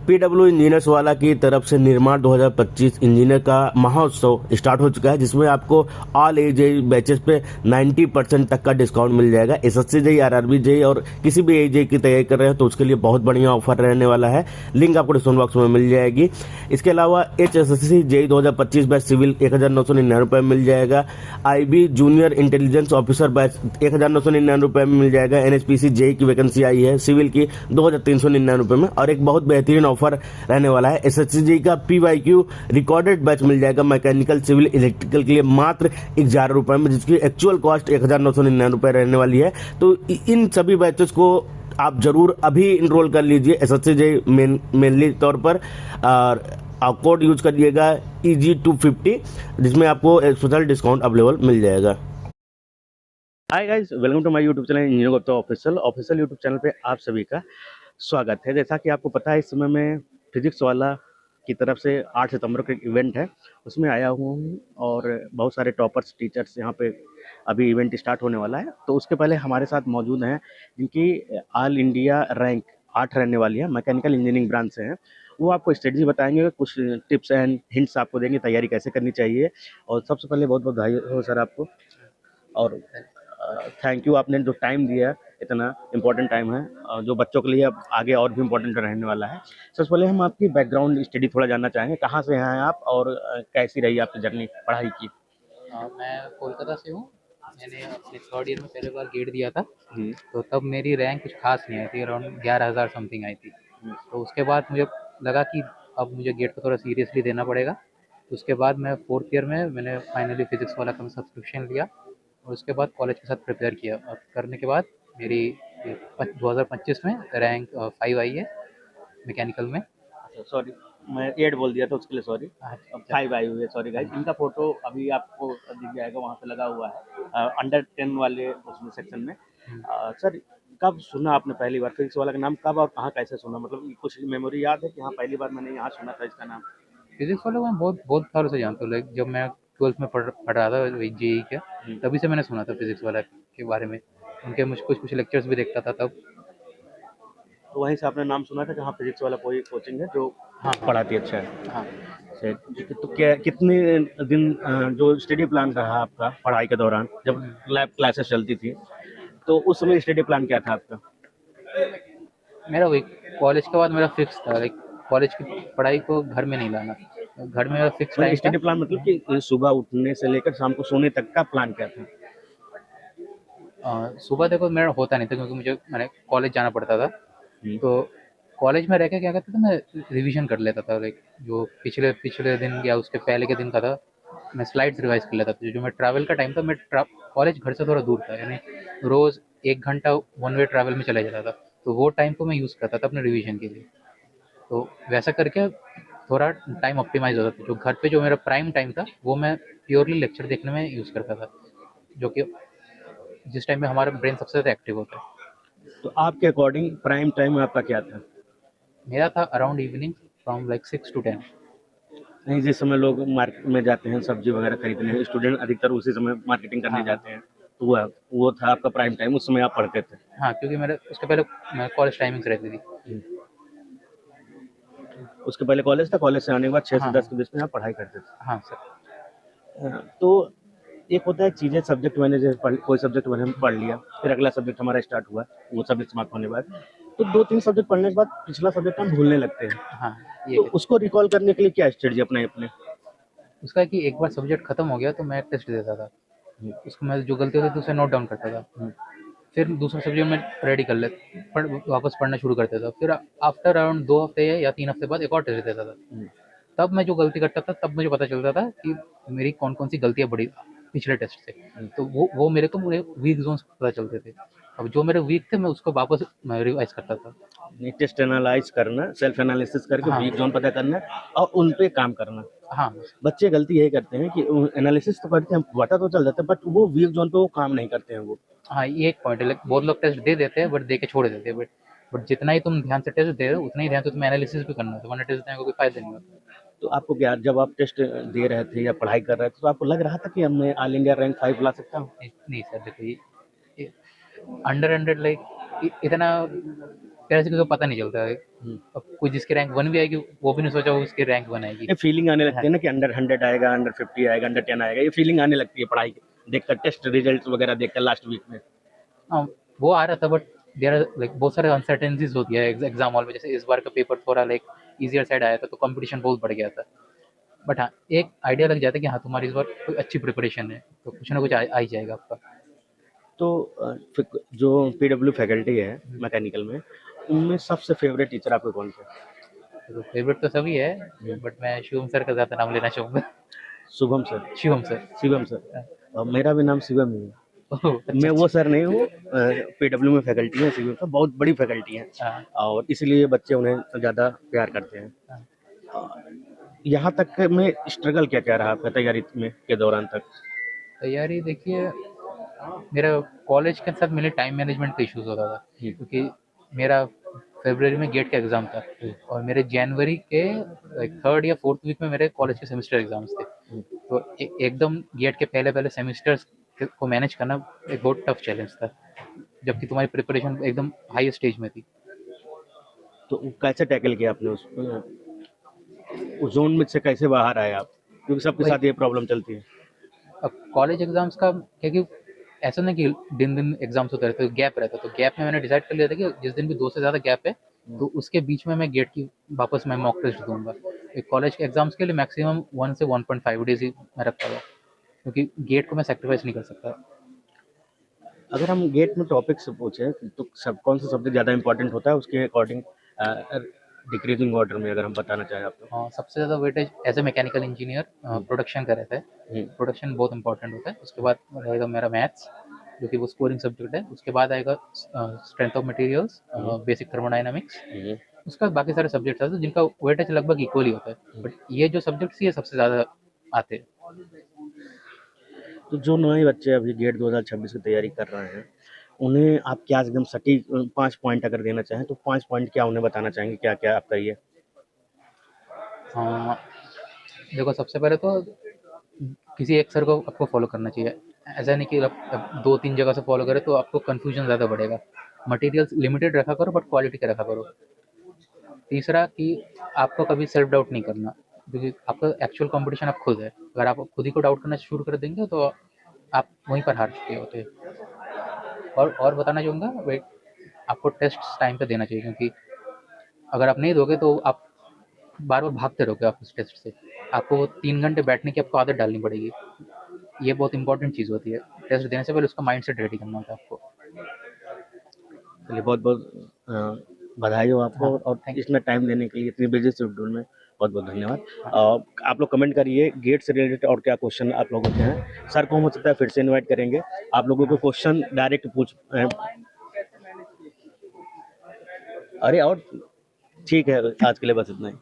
PW engineers वाला की तरफ से निर्माण 2025 इंजीनियर का महोत्सव स्टार्ट हो चुका है, जिसमें आपको ऑल एज बैचेस पे 90% तक का डिस्काउंट मिल जाएगा। एसएससी जेई, आरआरबी जेई और किसी भी एज की तैयारी कर रहे हैं तो उसके लिए बहुत बढ़िया ऑफर रहने वाला है। लिंक आपको डिस्क्रिप्शन बॉक्स में मिल जाएगी। इसके अलावा एचएसएससी जेई 2025 बैच सिविल 1999 रुपये में मिल जाएगा। IB junior intelligence officer batch 1999 रुपये में मिल जाएगा। एनएचपीसी जेई की वैकेंसी आई है सिविल की 2399 रुपये में। और एक बहुत बेहतरीन ऑफर रहने वाला है, एसएससी का पीवाईक्यू रिकॉर्डेड बैच मिल जाएगा मैकेनिकल सिविल इलेक्ट्रिकल के लिए मात्र 11 रुपये में, जिसकी एक्चुअल कॉस्ट 1999 रुपये रहने वाली है। तो इन सभी बैचेस को आप जरूर अभी इनरोल कर लीजिए एसएससी जेई मेनली तौर पर। और आप कोड यूज करिएगा EG250, जिसमें आपको स्पेशल डिस्काउंट अवेलेबल मिल जाएगा। Hi guys, welcome to my YouTube channel engineer Gupta official YouTube channel पे आप सभी का स्वागत है। जैसा कि आपको पता है, इस समय मैं फिजिक्स वाला की तरफ से 8 सितंबर का एक इवेंट है, उसमें आया हूँ और बहुत सारे टॉपर्स टीचर्स यहाँ पे अभी इवेंट स्टार्ट होने वाला है। तो उसके पहले हमारे साथ मौजूद हैं जिनकी ऑल इंडिया रैंक 8 रहने वाली है, मैकेनिकल इंजीनियरिंग ब्रांच से हैं। वो आपको स्ट्रेटजी बताएंगे, कुछ टिप्स एंड हिंट्स आपको देंगे तैयारी कैसे करनी चाहिए। और सबसे पहले बहुत बहुत बधाई हो सर आपको, और थैंक यू, आपने जो टाइम दिया, इतना इम्पोर्टेंट टाइम है जो बच्चों के लिए अब आगे और भी इम्पोर्टेंट रहने वाला है। सबसे पहले हम आपकी बैकग्राउंड स्टडी थोड़ा जानना चाहेंगे, कहाँ से हैं आप और कैसी रही आपकी जर्नी पढ़ाई की। मैं कोलकाता से हूँ। मैंने अपने थर्ड ईयर में पहले बार गेट दिया था, तो तब मेरी रैंक कुछ खास नहीं आई थी, अराउंड 11,000 समथिंग आई थी। तो उसके बाद मुझे लगा कि अब मुझे गेट को थोड़ा सीरियसली देना पड़ेगा। तो उसके बाद मैं फोर्थ ईयर में मैंने फाइनली फिजिक्स वाला का सब्सक्रिप्शन लिया और उसके बाद कॉलेज के साथ प्रिपेयर किया। और करने के बाद मेरी 2025 में रैंक 5 आई है मैकेनिकल में। सॉरी, मैं 8 बोल दिया था, उसके लिए सॉरी। 5 आई हुई है, सॉरी गाइस। इनका फोटो अभी आपको दिख जाएगा, वहाँ पे लगा हुआ है अंडर 10 वाले उसमें सेक्शन में। सर, कब सुना आपने पहली बार फिजिक्स वाला का नाम, कब और कहाँ कैसे सुना, मतलब कुछ मेमोरी याद है कि हाँ पहली बार मैंने यहाँ सुना था इसका नाम? फिजिक्स वाले को मैं बहुत बहुत सालों से जानता हूँ। लाइक जब मैं 12th में पढ़ रहा था जेई के, तभी से मैंने सुना था फिजिक्स वाला के बारे में। उनके मुझ कुछ लेक्चर्स भी देखता था तब। तो वहीं से आपने नाम सुना था कि हाँ फिजिक्स वाला कोई कोचिंग है जो हाँ पढ़ाती अच्छा है। हाँ। तो क्या कितने दिन जो स्टडी प्लान रहा आपका पढ़ाई के दौरान, जब लैब क्लासेस चलती थी, तो उस समय स्टडी प्लान क्या था आपका? मेरा वही कॉलेज के बाद मेरा फिक्स था, लाइक कॉलेज की पढ़ाई को घर में नहीं लाना। घर में मेरा फिक्स टाइम था। स्टडी प्लान मतलब कि सुबह उठने से लेकर शाम को सोने तक का प्लान क्या था? सुबह देखो मेरा होता नहीं था क्योंकि मैंने कॉलेज जाना पड़ता था। तो कॉलेज में रह के क्या करता था, मैं रिवीजन कर लेता था। लाइक जो पिछले पिछले दिन या उसके पहले के दिन का था, मैं स्लाइड्स रिवाइज कर लेता था। जो मैं ट्रैवल का टाइम था, मैं कॉलेज घर से थोड़ा दूर था, यानी रोज़ 1 घंटा वन वे ट्रैवल में चला जाता था। तो वो टाइम को मैं यूज़ करता था अपने रिवीजन के लिए। तो वैसा करके थोड़ा टाइम ऑप्टिमाइज होता था। जो घर पे जो मेरा प्राइम टाइम था, वो मैं प्योरली लेक्चर देखने में यूज़ करता था, जो कि जिस टाइम में हमारा ब्रेन सबसे ज़्यादा एक्टिव होता है। तो आपके अकॉर्डिंग प्राइम टाइम आपका क्या था? मेरा था around evening from like 6 to 10। नहीं, जिस समय लोग मार्केट में जाते हैं सब्जी वगैरह खरीदने, स्टूडेंट अधिकतर उसी समय मार्केटिंग करने हाँ जाते हैं, तो वो था आपका प्राइम टाइम, उस समय आप पढ़ते थे? हाँ, क्योंकि मेरे उसके पहले मैं कॉलेज टाइमिंग्स रहती थी। उसके पहले कॉलेज था, कॉलेज से आने के बाद 6 से हाँ 10 के बीच में आप पढ़ाई करते थे? हाँ सर। तो एक होता है चीज़ें, सब्जेक्ट मैंने जैसे कोई सब्जेक्ट मैंने पढ़ लिया, फिर अगला सब्जेक्ट हमारा स्टार्ट हुआ, वो सब्जेक्ट समाप्त होने के बाद तो 2-3 सब्जेक्ट पढ़ने के बाद पिछला सब्जेक्ट हम भूलने लगते हैं। हाँ, तो उसको रिकॉल करने के लिए क्या स्ट्रेटजी अपनाई अपने? उसका है कि एक बार सब्जेक्ट खत्म हो गया तो मैं टेस्ट देता था। उसको मैं जो गलती होती थी उसे नोट डाउन करता था। फिर दूसरा सब्जेक्ट में रेडी कर ले वापस पढ़ना शुरू कर देता था। फिर आफ्टर अराउंड 2 हफ्ते या 3 हफ्ते बाद एक और टेस्ट देता था। तब मैं जो गलती करता था, तब मुझे पता चलता था कि मेरी कौन कौन सी गलतियाँ बड़ी पिछले टेस्ट से। तो वो मेरे को पूरे वीक जोन्स पता चलते थे। अब जो मेरे वीक थे, मैं उसको वापस रिवाइज करता था। टेस्ट एनालाइज करना, सेल्फ एनालिसिस करके हाँ वीक जोन पता करना और उन पे काम करना। हाँ बच्चे गलती यही करते हैं कि एनालिसिस तो करते हैं, पता तो चल जाता है, बट वो वीक जोन पे वो काम नहीं करते हैं वो। हाँ, ये एक पॉइंट है। लाइक बहुत लोग टेस्ट दे देते हैं बट दे के छोड़ देते हैं। बट जितना ही तुम ध्यान से टेस्ट दे रहे हो, उतना ही ध्यान से तुम्हें एनालिसिस भी करना है, वरना टेस्ट देने का कोई फायदा नहीं होता। तो आपको क्या, जब आप टेस्ट दे रहे थे या पढ़ाई कर रहे थे, तो आपको लग रहा था कि अब मैं ऑल इंडिया रैंक 5 ला सकता हूँ? नहीं सर, देखो ये अंडर 100 लाइक इतना ऐसे किसी को पता नहीं चलता है। अब कोई जिसकी रैंक 1 भी आएगी वो भी नहीं सोचा वो उसकी रैंक 1 आएगी। ये फीलिंग आने लगती है ना कि अंडर 100 आएगा, अंडर 50 आएगा, अंडर 10 आएगा, ये फीलिंग आने लगती है पढ़ाई देखकर, टेस्ट रिजल्ट वगैरह देखकर लास्ट वीक में। हाँ, वो आ रहा था बट देयर आर लाइक बहुत सारे अनसर्टेनिटीज होती है एग्जाम हॉल में। जैसे इस बार का पेपर थोड़ा लाइक इजियर साइड आया था तो कंपटीशन बहुत बढ़ गया था। बट हाँ, एक आइडिया लग जाता है कि हाँ तुम्हारी इस बार कोई अच्छी प्रिपरेशन है तो कुछ ना कुछ आ ही जाएगा आपका। तो फिर जो पीडब्ल्यू फैकल्टी है मैकेनिकल में, उनमें सबसे फेवरेट टीचर आपको कौन सा है? तो फेवरेट तो सभी है बट मैं शिवम सर का ज़्यादा नाम लेना चाहूँगा। Shubham sir, Shivam sir. Shivam sir. मेरा भी नाम शिवम ही है। ओह, मैं वो सर नहीं हूँ, पीडब्ल्यू में फैकल्टी है शिवम सर, बहुत बड़ी फैकल्टी है हाँ, और इसलिए बच्चे उन्हें ज़्यादा प्यार करते हैं। हाँ। यहाँ तक में स्ट्रगल क्या क्या रहा आपका तैयारी में के दौरान तक? तैयारी देखिए, मेरा कॉलेज के साथ मेरे टाइम मैनेजमेंट का इश्यूज होता था क्योंकि मेरा फरवरी में गेट का एग्ज़ाम था और मेरे जनवरी के लाइक 3rd या 4th वीक में मेरे कॉलेज के सेमेस्टर एग्ज़ाम्स थे। तो एकदम गेट के पहले सेमेस्टर्स को मैनेज करना एक बहुत टफ चैलेंज था, जबकि तुम्हारी प्रिपरेशन एकदम हाई स्टेज में थी। तो कैसे टैकल किया आपने उस जोन में से कैसे बाहर आए आप? क्योंकि सबके साथ ये प्रॉब्लम चलती है। अब कॉलेज एग्ज़ाम्स का क्योंकि ऐसा नहीं कि दिन एग्ज़ाम्स होते रहते, तो गैप रहता, तो गैप में मैंने डिसाइड कर लिया था कि जिस दिन भी 2 से ज़्यादा गैप है तो उसके बीच में मैं गेट की वापस मैं मॉक टेस्ट दूंगा। एक कॉलेज के एग्ज़ाम्स के लिए मैक्सिमम 1 से 1.5 डेज़ ही मैं रखता था क्योंकि गेट को मैं सैक्रिफाइस नहीं कर सकता। अगर हम गेट में टॉपिक से पूछें तो सब कौन सा सब्जेक्ट ज़्यादा इंपॉर्टेंट होता है उसके अकॉर्डिंग, डिक्रीजिंग ऑर्डर में अगर हम बताना चाहें आप तो? सबसे ज़्यादा weightage as a mechanical engineer production का रहता है। प्रोडक्शन बहुत इंपॉर्टेंट होता है। उसके बाद रहेगा मेरा मैथ्स जो कि वो स्कोरिंग सब्जेक्ट है। उसके बाद आएगा strength of materials, basic thermodynamics. उसके बाद बाकी सारे सब्जेक्ट्स आते हैं जिनका वेटेज लगभग इक्वल ही होता है, बट ये जो सब्जेक्ट्स ये सबसे ज़्यादा आते हैं। तो जो नए बच्चे अभी गेट 2026 की तैयारी कर रहे हैं, उन्हें आप क्या एकदम सटीक 5 पॉइंट अगर देना चाहें तो 5 पॉइंट क्या उन्हें बताना चाहेंगे, क्या क्या आप करिए? देखो, सबसे पहले तो किसी एक सर को आपको फॉलो करना चाहिए। ऐसा नहीं कि आप 2-3 जगह से फॉलो करें तो आपको कन्फ्यूजन ज़्यादा बढ़ेगा। मटेरियल्स लिमिटेड रखा करो बट क्वालिटी का रखा करो। तीसरा कि आपको कभी सेल्फ डाउट नहीं करना क्योंकि आपका एक्चुअल कंपटीशन आप खुद है। अगर आप खुद ही को डाउट करना शुरू कर देंगे तो आप वहीं पर हार चुके होते हैं। और बताना चाहूँगा वेट, आपको टेस्ट टाइम पे देना चाहिए क्योंकि अगर आप नहीं दोगे तो आप बार बार भागते रहोगे आप उस टेस्ट से। आपको 3 घंटे बैठने की आपको आदत डालनी पड़ेगी। ये बहुत इंपॉर्टेंट चीज़ होती है। टेस्ट देने से पहले उसका माइंडसेट रेडी करना होता है आपको। चलिए, बहुत बहुत बधाई हो आपको हाँ, और थैंक यू। इतना टाइम देने के लिए, इतनी बिजी शेड्यूल में बहुत बहुत धन्यवाद। आप लोग कमेंट करिए गेट से रिलेटेड और क्या क्वेश्चन आप लोगों के हैं। सर को हो सकता है फिर से इनवाइट करेंगे, आप लोगों को क्वेश्चन डायरेक्ट पूछ अरे और ठीक है, आज के लिए बस इतना ही।